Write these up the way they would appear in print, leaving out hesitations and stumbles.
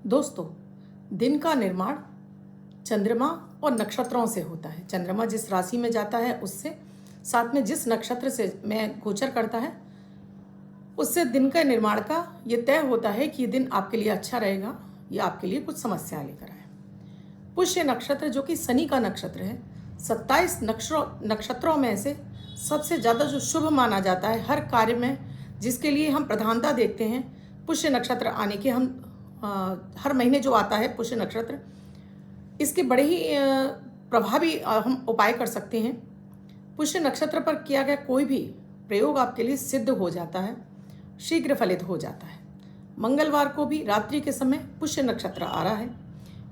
दोस्तों, दिन का निर्माण चंद्रमा और नक्षत्रों से होता है। चंद्रमा जिस राशि में जाता है उससे, साथ में जिस नक्षत्र से में गोचर करता है उससे दिन का निर्माण का ये तय होता है कि ये दिन आपके लिए अच्छा रहेगा या आपके लिए कुछ समस्या लेकर आए। पुष्य नक्षत्र जो कि शनि का नक्षत्र है, 27 नक्षत्रों में से सबसे ज़्यादा जो शुभ माना जाता है हर कार्य में, जिसके लिए हम प्रधानता देखते हैं, पुष्य नक्षत्र आने के हम हर महीने जो आता है पुष्य नक्षत्र, इसके बड़े ही प्रभावी हम उपाय कर सकते हैं। पुष्य नक्षत्र पर किया गया कोई भी प्रयोग आपके लिए सिद्ध हो जाता है, शीघ्र फलित हो जाता है। मंगलवार को भी रात्रि के समय पुष्य नक्षत्र आ रहा है।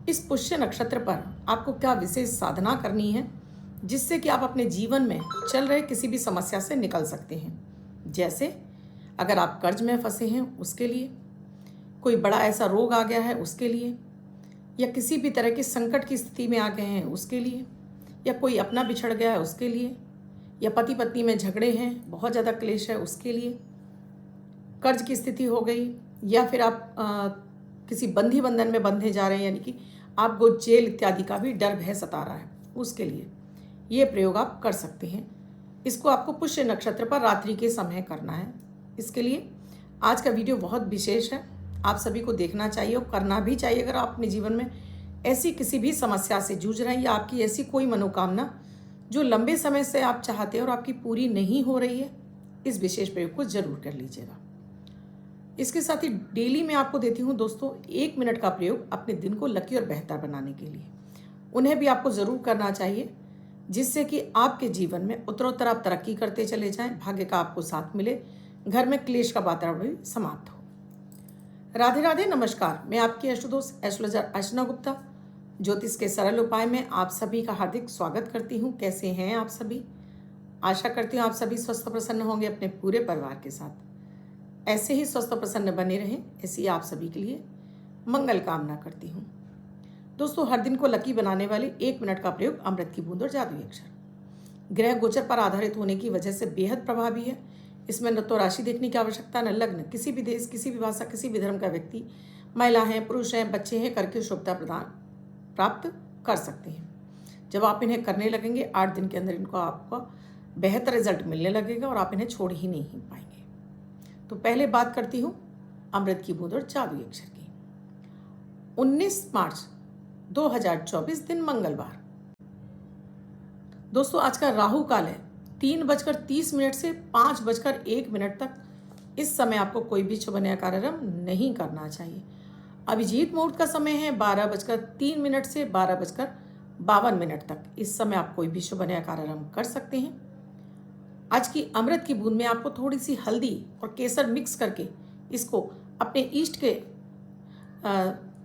इस पुष्य नक्षत्र पर आपको क्या विशेष साधना करनी है जिससे कि आप अपने जीवन में चल रहे किसी भी समस्या से निकल सकते हैं। जैसे अगर आप कर्ज में फंसे हैं उसके लिए, कोई बड़ा ऐसा रोग आ गया है उसके लिए, या किसी भी तरह की संकट की स्थिति में आ गए हैं उसके लिए, या कोई अपना बिछड़ गया है उसके लिए, या पति पत्नी में झगड़े हैं, बहुत ज़्यादा क्लेश है उसके लिए, कर्ज की स्थिति हो गई, या फिर आप किसी बंधी बंधन में बंधे जा रहे हैं, यानी कि आपको जेल इत्यादि का भी डर भय सता रहा है, उसके लिए ये प्रयोग आप कर सकते हैं। इसको आपको पुष्य नक्षत्र पर रात्रि के समय करना है। इसके लिए आज का वीडियो बहुत विशेष है, आप सभी को देखना चाहिए और करना भी चाहिए। अगर आप अपने जीवन में ऐसी किसी भी समस्या से जूझ रहे हैं या आपकी ऐसी कोई मनोकामना जो लंबे समय से आप चाहते हैं और आपकी पूरी नहीं हो रही है, इस विशेष प्रयोग को जरूर कर लीजिएगा। इसके साथ ही डेली मैं आपको देती हूँ दोस्तों 1 मिनट का प्रयोग अपने दिन को लकी और बेहतर बनाने के लिए। उन्हें भी आपको ज़रूर करना चाहिए जिससे कि आपके जीवन में उत्तरोत्तर आप तरक्की करते चले जाएं, भाग्य का आपको साथ मिले, घर में क्लेश का वातावरण भी समाप्त हो। राधे राधे, नमस्कार। मैं आपकी अष्टदोष एस्ट्रोलॉजर अर्चना गुप्ता ज्योतिष के सरल उपाय में आप सभी का हार्दिक स्वागत करती हूँ। कैसे हैं आप सभी? आशा करती हूँ आप सभी स्वस्थ प्रसन्न होंगे अपने पूरे परिवार के साथ। ऐसे ही स्वस्थ प्रसन्न बने रहें, ऐसी आप सभी के लिए मंगल कामना करती हूँ। दोस्तों, हर दिन को लकी बनाने वाले 1 मिनट का प्रयोग अमृत की बूंद और जादुई अक्षर ग्रह गोचर पर आधारित होने की वजह से बेहद प्रभावी है। इसमें न तो राशि देखने की आवश्यकता, न लग्न, किसी भी देश, किसी भी भाषा, किसी भी धर्म का व्यक्ति, महिला हैं, पुरुष हैं, बच्चे हैं, करके शुभता प्रदान प्राप्त कर सकते हैं। जब आप इन्हें करने लगेंगे 8 दिन के अंदर इनको आपको बेहतर रिजल्ट मिलने लगेगा और आप इन्हें छोड़ ही नहीं पाएंगे। तो पहले बात करती हूँ अमृत की बूंद और जादुई अक्षर की। 19 मार्च 2024 दिन मंगलवार। दोस्तों, आज का राहु काल है 3:30 से 5:01 तक। इस समय आपको कोई भी शुभ नया कार्यक्रम नहीं करना चाहिए। अभिजीत मुहूर्त का समय है 12:03 से 12:52 तक। इस समय आप कोई भी शुभ नया कार्यक्रम कर सकते हैं। आज की अमृत की बूंद में आपको थोड़ी सी हल्दी और केसर मिक्स करके इसको अपने इष्ट के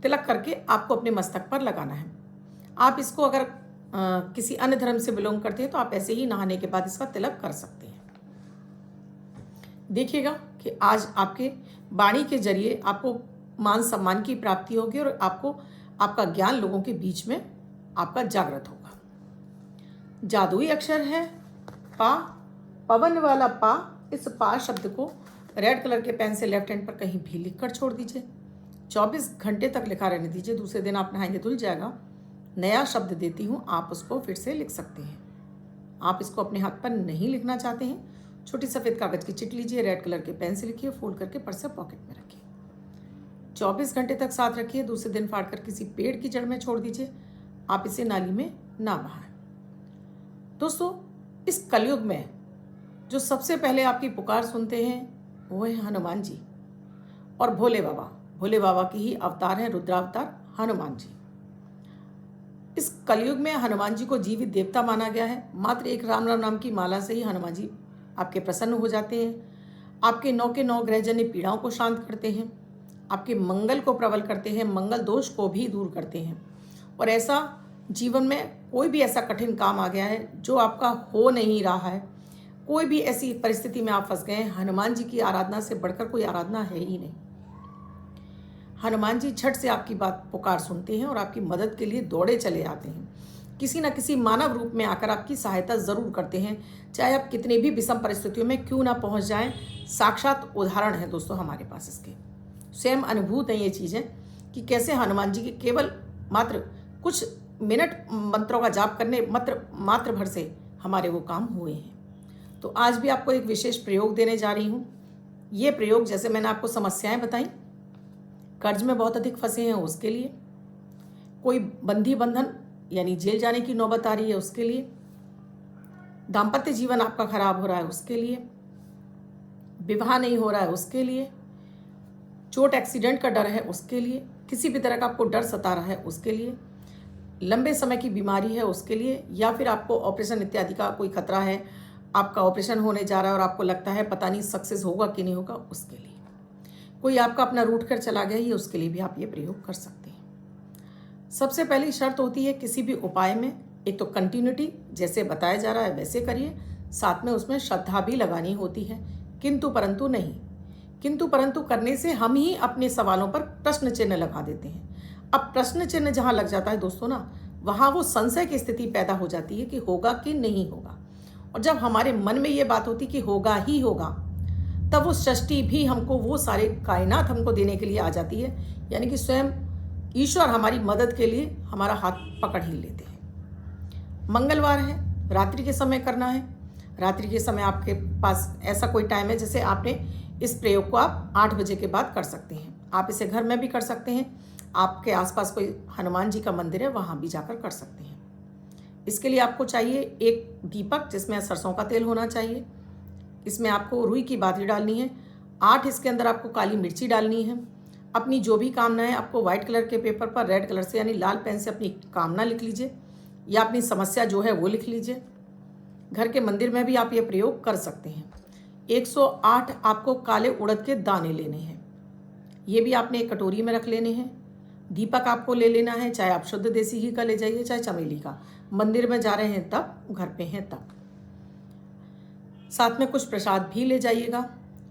तिलक करके आपको अपने मस्तक पर लगाना है। आप इसको अगर किसी अन्य धर्म से बिलोंग करते हैं तो आप ऐसे ही नहाने के बाद इसका तिलक कर सकते हैं। देखिएगा कि आज आपके वाणी के जरिए आपको मान सम्मान की प्राप्ति होगी और आपको आपका ज्ञान लोगों के बीच में आपका जागृत होगा। जादुई अक्षर है पा, पवन वाला पा। इस पा शब्द को रेड कलर के पेन से लेफ्ट हैंड पर कहीं भी लिखकर छोड़ दीजिए। 24 घंटे तक लिखा रहने दीजिए। दूसरे दिन आप नहाएंगे धुल जाएगा। नया शब्द देती हूँ, आप उसको फिर से लिख सकते हैं। आप इसको अपने हाथ पर नहीं लिखना चाहते हैं, छोटी सफ़ेद कागज़ की चिट लीजिए, रेड कलर के पेन से लिखिए, फोल्ड करके पर्स से पॉकेट में रखिए। 24 घंटे तक साथ रखिए। दूसरे दिन फाड़ कर किसी पेड़ की जड़ में छोड़ दीजिए। आप इसे नाली में ना बहाएं। दोस्तों, इस कलयुग में जो सबसे पहले आपकी पुकार सुनते हैं वो है हनुमान जी और भोले बाबा। भोले बाबा की ही अवतार है, रुद्रावतार हनुमान जी। इस कलयुग में हनुमान जी को जीवित देवता माना गया है। मात्र एक राम राम नाम की माला से ही हनुमान जी आपके प्रसन्न हो जाते हैं। आपके 9 के 9 ग्रहजन्य पीड़ाओं को शांत करते हैं, आपके मंगल को प्रबल करते हैं, मंगल दोष को भी दूर करते हैं। और ऐसा जीवन में कोई भी ऐसा कठिन काम आ गया है जो आपका हो नहीं रहा है, कोई भी ऐसी परिस्थिति में आप फंस गए हैं, हनुमान जी की आराधना से बढ़कर कोई आराधना है ही नहीं। हनुमान जी झट से आपकी बात पुकार सुनते हैं और आपकी मदद के लिए दौड़े चले आते हैं। किसी न किसी मानव रूप में आकर आपकी सहायता ज़रूर करते हैं, चाहे आप कितने भी विषम परिस्थितियों में क्यों ना पहुंच जाएं। साक्षात उदाहरण है दोस्तों हमारे पास इसके, स्वयं अनुभूत है ये चीज़ें कि कि कैसे हनुमान जी के केवल मात्र कुछ मिनट मंत्रों का जाप करने मात्र भर से हमारे वो काम हुए हैं। तो आज भी आपको एक विशेष प्रयोग देने जा रही हूँ। ये प्रयोग, जैसे मैंने आपको समस्याएं बताई, कर्ज में बहुत अधिक फंसे हैं उसके लिए, कोई बंधी बंधन यानी जेल जाने की नौबत आ रही है उसके लिए, दाम्पत्य जीवन आपका खराब हो रहा है उसके लिए, विवाह नहीं हो रहा है उसके लिए, चोट एक्सीडेंट का डर है उसके लिए, किसी भी तरह का आपको डर सता रहा है उसके लिए, लंबे समय की बीमारी है उसके लिए, या फिर आपको ऑपरेशन इत्यादि का कोई खतरा है, आपका ऑपरेशन होने जा रहा है और आपको लगता है पता नहीं सक्सेस होगा कि नहीं होगा, उसके लिए, कोई आपका अपना रूठ कर चला गया, ये उसके लिए भी आप ये प्रयोग कर सकते हैं। सबसे पहली शर्त होती है किसी भी उपाय में, एक तो कंटिन्यूटी, जैसे बताया जा रहा है वैसे करिए, साथ में उसमें श्रद्धा भी लगानी होती है। किंतु परंतु नहीं, किंतु परंतु करने से हम ही अपने सवालों पर प्रश्न चिन्ह लगा देते हैं। अब प्रश्न चिन्ह जहाँ लग जाता है दोस्तों ना, वहाँ वो संशय की स्थिति पैदा हो जाती है कि होगा कि नहीं होगा। और जब हमारे मन में ये बात होती कि होगा ही होगा, तब वो सृष्टि भी हमको, वो सारे कायनात हमको देने के लिए आ जाती है, यानी कि स्वयं ईश्वर हमारी मदद के लिए हमारा हाथ पकड़ ही लेते हैं। मंगलवार है, रात्रि के समय करना है। रात्रि के समय आपके पास ऐसा कोई टाइम है, जैसे आपने इस प्रयोग को आप 8 बजे के बाद कर सकते हैं। आप इसे घर में भी कर सकते हैं, आपके आसपास कोई हनुमान जी का मंदिर है वहाँ भी जाकर कर सकते हैं। इसके लिए आपको चाहिए एक दीपक जिसमें सरसों का तेल होना चाहिए। इसमें आपको रुई की बाती डालनी है। 8 इसके अंदर आपको काली मिर्ची डालनी है। अपनी जो भी कामना है आपको व्हाइट कलर के पेपर पर रेड कलर से यानी लाल पेन से अपनी कामना लिख लीजिए, या अपनी समस्या जो है वो लिख लीजिए। घर के मंदिर में भी आप ये प्रयोग कर सकते हैं। 108 आपको काले उड़द के दाने लेने हैं, ये भी आपने एक कटोरी में रख लेने हैं। दीपक आपको ले लेना है, चाहे आप शुद्ध देसी घी का ले जाइए, चाहे चमेली का। मंदिर में जा रहे हैं तब, घर पे हैं तब। साथ में कुछ प्रसाद भी ले जाइएगा।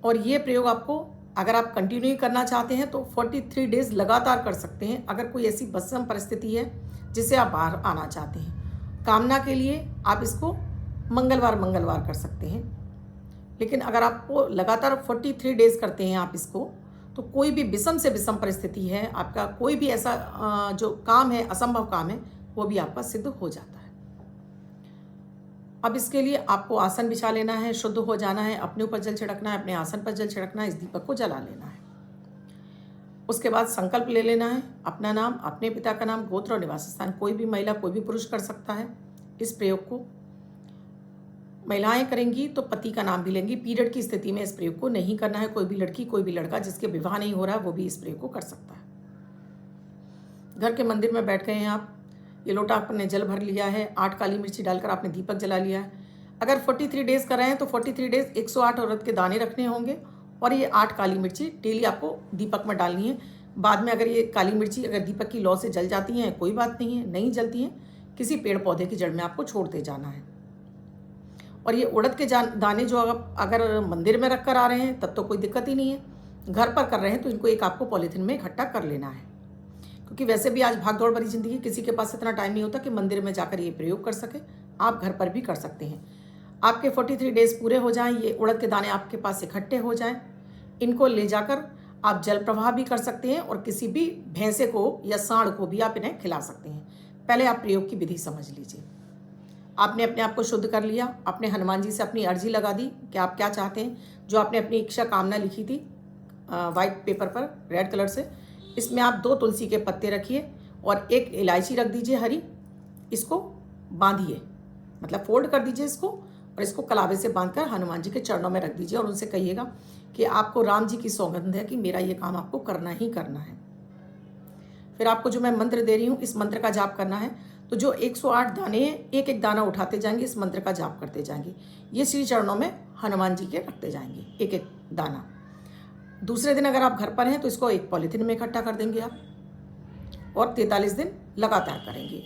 और ये प्रयोग आपको, अगर आप कंटिन्यू करना चाहते हैं तो 43 डेज लगातार कर सकते हैं। अगर कोई ऐसी विषम परिस्थिति है जिससे आप बाहर आना चाहते हैं, कामना के लिए आप इसको मंगलवार कर सकते हैं। लेकिन अगर आपको लगातार 43 डेज करते हैं आप इसको, तो कोई भी विषम से विषम परिस्थिति है, आपका कोई भी ऐसा जो काम है, असंभव काम है, वो भी आपका सिद्ध हो जाता है। अब इसके लिए आपको आसन बिछा लेना है, शुद्ध हो जाना है, अपने ऊपर जल छिड़कना है, अपने आसन पर जल छिड़कना है, इस दीपक को जला लेना है। उसके बाद संकल्प ले लेना है, अपना नाम, अपने पिता का नाम, गोत्र और निवास स्थान। कोई भी महिला, कोई भी पुरुष कर सकता है इस प्रयोग को। महिलाएं करेंगी तो पति का नाम भी लेंगी। पीरियड की स्थिति में इस प्रयोग को नहीं करना है। कोई भी लड़की, कोई भी लड़का जिसके विवाह नहीं हो रहा है वो भी इस प्रयोग को कर सकता है। घर के मंदिर में बैठ गए हैं आप, ये लोटा आपने जल भर लिया है, 8 काली मिर्ची डालकर आपने दीपक जला लिया है। अगर 43 डेज कर रहे हैं तो 43 डेज 108 उड़द के दाने रखने होंगे, और ये 8 काली मिर्ची डेली आपको दीपक में डालनी है। बाद में अगर ये काली मिर्ची अगर दीपक की लौ से जल जाती हैं कोई बात नहीं है, नहीं जलती हैं, किसी पेड़ पौधे की जड़ में आपको छोड़ते जाना है। और ये उड़द के दाने जो अगर मंदिर में रख कर आ रहे हैं तब तो कोई दिक्कत ही नहीं है। घर पर कर रहे हैं तो इनको एक आपको पॉलीथीन में इकट्ठा कर लेना है, क्योंकि वैसे भी आज भाग दौड़ भरी जिंदगी, किसी के पास इतना टाइम नहीं होता कि मंदिर में जाकर ये प्रयोग कर सके। आप घर पर भी कर सकते हैं। आपके 43 डेज पूरे हो जाएं, ये उड़द के दाने आपके पास इकट्ठे हो जाएं, इनको ले जाकर आप जल प्रवाह भी कर सकते हैं, और किसी भी भैंसे को या सांड को भी आप इन्हें खिला सकते हैं। पहले आप प्रयोग की विधि समझ लीजिए। आपने अपने आप को शुद्ध कर लिया, अपने हनुमान जी से अपनी अर्जी लगा दी कि आप क्या चाहते हैं। जो आपने अपनी इच्छा कामना लिखी थी वाइट पेपर पर रेड कलर से, इसमें आप 2 तुलसी के पत्ते रखिए और 1 इलायची रख दीजिए हरी। इसको बांधिए, मतलब फोल्ड कर दीजिए इसको, और इसको कलावे से बांधकर हनुमान जी के चरणों में रख दीजिए, और उनसे कहिएगा कि आपको राम जी की सौगंध है कि मेरा ये काम आपको करना ही करना है। फिर आपको जो मैं मंत्र दे रही हूँ, इस मंत्र का जाप करना है। तो जो 108 दाने हैं, एक एक दाना उठाते जाएंगे, इस मंत्र का जाप करते जाएंगे। ये श्री चरणों में हनुमान जी के रखते जाएंगे एक एक दाना। दूसरे दिन अगर आप घर पर हैं तो इसको एक पॉलीथीन में इकट्ठा कर देंगे आप, और 43 दिन लगातार करेंगे।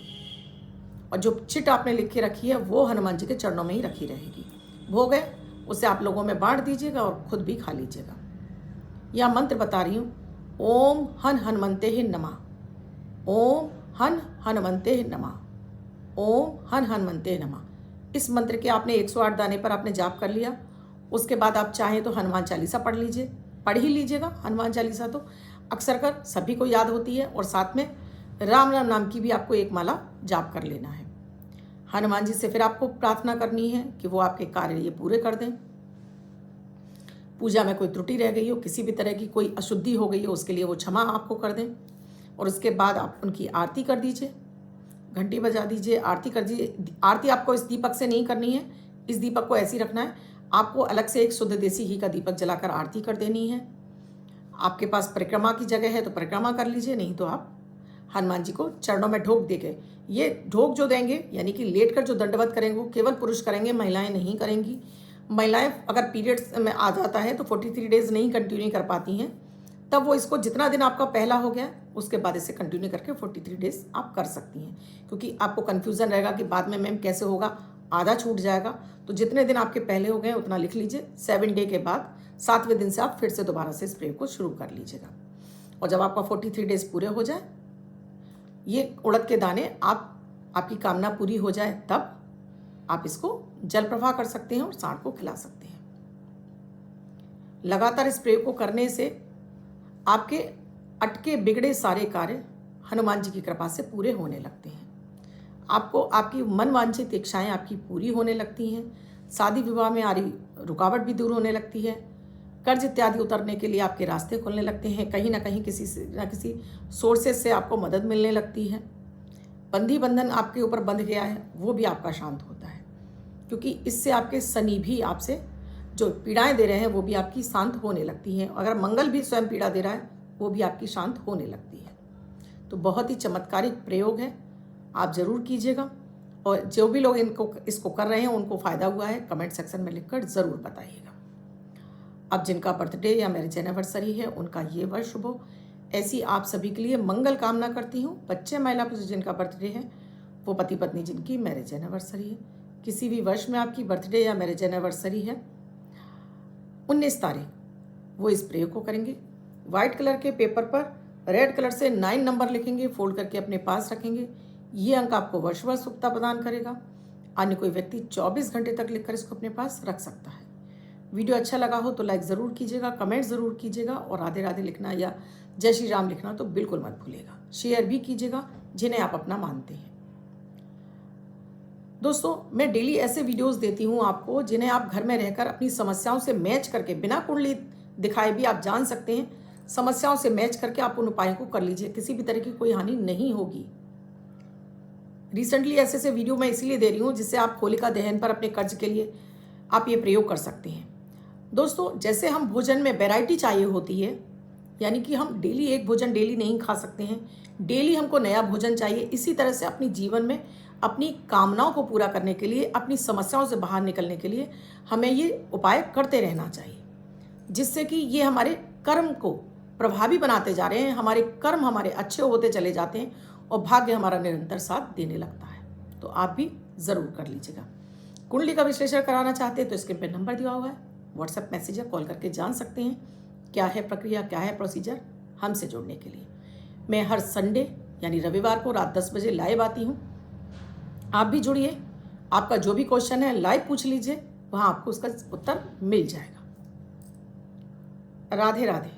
और जो चिट आपने लिख के रखी है वो हनुमान जी के चरणों में ही रखी रहेगी। भोग है उसे आप लोगों में बांट दीजिएगा और खुद भी खा लीजिएगा। यह मंत्र बता रही हूँ, ओम हन हनुमंते ही नमः, ओम हन हनुमंते नमः, ओम हन हनुमंते नमः। इस मंत्र के आपने 108 दाने पर आपने जाप कर लिया। उसके बाद आप चाहें तो हनुमान चालीसा पढ़ ही लीजिएगा हनुमान चालीसा। तो अक्सर कर सभी को याद होती है, और साथ में राम राम नाम की भी आपको एक माला जाप कर लेना है। हनुमान जी से फिर आपको प्रार्थना करनी है कि वो आपके कार्य ये पूरे कर दें। पूजा में कोई त्रुटि रह गई हो, किसी भी तरह की कोई अशुद्धि हो गई हो, उसके लिए वो क्षमा आपको कर दें। और उसके बाद आप उनकी आरती कर दीजिए, घंटी बजा दीजिए, आरती कर दीजिए। आरती आपको इस दीपक से नहीं करनी है, इस दीपक को ऐसे ही रखना है। आपको अलग से एक शुद्ध देसी घी का दीपक जलाकर आरती कर देनी है। आपके पास परिक्रमा की जगह है तो परिक्रमा कर लीजिए, नहीं तो आप हनुमान जी को चरणों में ढोक देके, ये ढोक जो देंगे यानी कि लेट कर जो दंडवत करेंगे वो केवल पुरुष करेंगे, महिलाएं नहीं करेंगी। महिलाएं अगर पीरियड्स में आ जाता है तो 43 डेज नहीं कंटिन्यू कर पाती हैं, तब वो इसको जितना दिन आपका पहला हो गया उसके बाद इसे कंटिन्यू करके 43 डेज आप कर सकती हैं। क्योंकि आपको कन्फ्यूज़न रहेगा कि बाद में मैम कैसे होगा, आधा छूट जाएगा, तो जितने दिन आपके पहले हो गए उतना लिख लीजिए। 7 डे के बाद 7वें दिन से आप फिर से दोबारा से स्प्रे को शुरू कर लीजिएगा। और जब आपका 43 डेज पूरे हो जाए, ये उड़द के दाने आपकी कामना पूरी हो जाए, तब आप इसको जल प्रवाह कर सकते हैं और सांड को खिला सकते हैं। लगातार स्प्रे को करने से आपके अटके बिगड़े सारे कार्य हनुमान जी की कृपा से पूरे होने लगते हैं। आपको आपकी मनवांछित इच्छाएं आपकी पूरी होने लगती हैं। शादी विवाह में आ रही रुकावट भी दूर होने लगती है। कर्ज इत्यादि उतरने के लिए आपके रास्ते खुलने लगते हैं। कहीं ना कहीं किसी से ना किसी सोर्सेज से आपको मदद मिलने लगती है। बंधी बंधन आपके ऊपर बंध गया है वो भी आपका शांत होता है, क्योंकि इससे आपके शनि भी आपसे जो पीड़ाएं दे रहे हैं वो भी आपकी शांत होने लगती हैं। अगर मंगल भी स्वयं पीड़ा दे रहा है वो भी आपकी शांत होने लगती है। तो बहुत ही चमत्कारिक प्रयोग है, आप ज़रूर कीजिएगा। और जो भी लोग इसको कर रहे हैं उनको फ़ायदा हुआ है, कमेंट सेक्शन में लिखकर ज़रूर बताइएगा। अब जिनका बर्थडे या मैरिज एनिवर्सरी है उनका ये वर्ष शुभ हो, ऐसी आप सभी के लिए मंगल कामना करती हूँ। बच्चे महिला पुरुष जिनका बर्थडे है, वो पति पत्नी जिनकी मैरिज एनिवर्सरी है, किसी भी वर्ष में आपकी बर्थडे या मैरिज एनिवर्सरी है, 19 तारीख वो इस प्रयोग को करेंगे। वाइट कलर के पेपर पर रेड कलर से 9 नंबर लिखेंगे, फोल्ड करके अपने पास रखेंगे। ये अंक आपको वर्ष भर सुखता प्रदान करेगा। अन्य कोई व्यक्ति 24 घंटे तक लिखकर इसको अपने पास रख सकता है। वीडियो अच्छा लगा हो तो लाइक ज़रूर कीजिएगा, कमेंट ज़रूर कीजिएगा, और राधे राधे लिखना या जय श्री राम लिखना तो बिल्कुल मत भूलिएगा। शेयर भी कीजिएगा जिन्हें आप अपना मानते हैं। दोस्तों, मैं डेली ऐसे वीडियोस देती हूँ आपको जिन्हें आप घर में रहकर अपनी समस्याओं से मैच करके, बिना कुंडली दिखाए भी आप जान सकते हैं। समस्याओं से मैच करके आप उन उपायों को कर लीजिए, किसी भी तरह की कोई हानि नहीं होगी। रिसेंटली ऐसे वीडियो मैं इसलिए दे रही हूँ जिससे आप होलिका दहन पर अपने कर्ज के लिए आप ये प्रयोग कर सकते हैं। दोस्तों, जैसे हम भोजन में वैरायटी चाहिए होती है, यानी कि हम डेली एक भोजन डेली नहीं खा सकते हैं, डेली हमको नया भोजन चाहिए। इसी तरह से अपनी जीवन में अपनी कामनाओं को पूरा करने के लिए, अपनी समस्याओं से बाहर निकलने के लिए हमें ये उपाय करते रहना चाहिए, जिससे कि ये हमारे कर्म को प्रभावी बनाते जा रहे हैं। हमारे कर्म हमारे अच्छे होते चले जाते हैं और भाग्य हमारा निरंतर साथ देने लगता है। तो आप भी ज़रूर कर लीजिएगा। कुंडली का विश्लेषण कराना चाहते हैं तो स्क्रीन पर नंबर दिया हुआ है, व्हाट्सएप मैसेज या कॉल करके जान सकते हैं क्या है प्रक्रिया, क्या है प्रोसीजर हमसे जुड़ने के लिए। मैं हर संडे यानी रविवार को रात 10 बजे लाइव आती हूँ। आप भी जुड़िए, आपका जो भी क्वेश्चन है लाइव पूछ लीजिए, वहाँ आपको उसका उत्तर मिल जाएगा। राधे राधे।